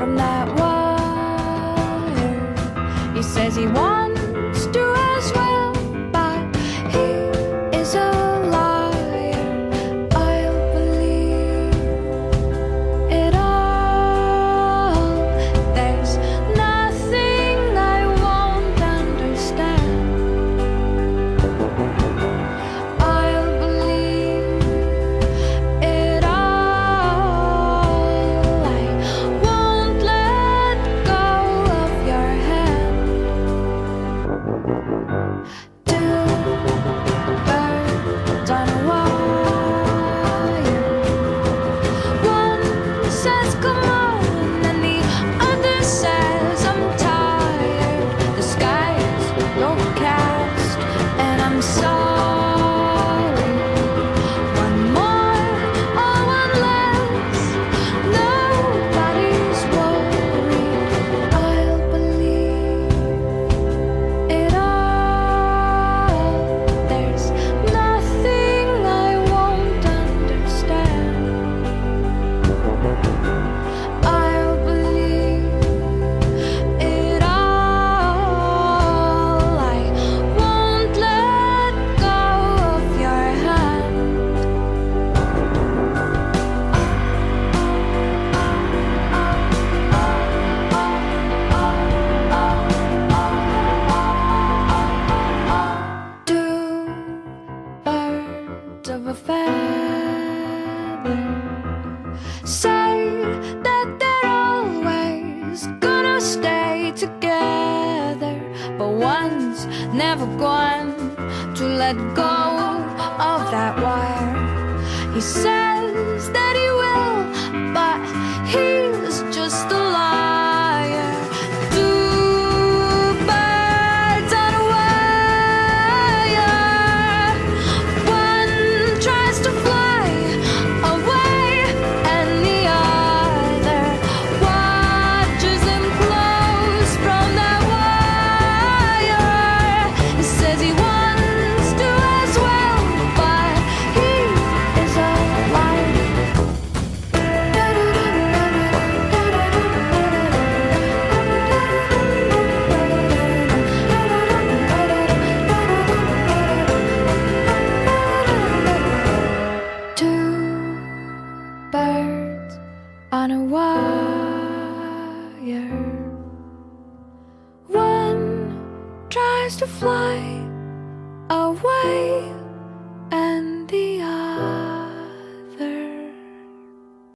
from that wire. He says he wants to as well, but he is a liar. I'll believe it all. There's nothing I won't understand. I'll believe it all. I won't let go of your hand. Two birds on a wire. One says come on, and the other says I'm tired. The sky's overcast, and I'm sorry. One more or one less, nobody's worried. I'll believe it all. There's nothing I won't understand. I'll believe it all. I won't let go of your hand. Two birds of a feather say that they're always gonna stay together, but one's never going to let go of that wire. He says that he will, but he's just a liar. Two birds on a wire. One tries to fly away, and the other watches him close from that wire. He says he wants to as well, but he is a liar. Two birds on a wire. One tries to fly away, and the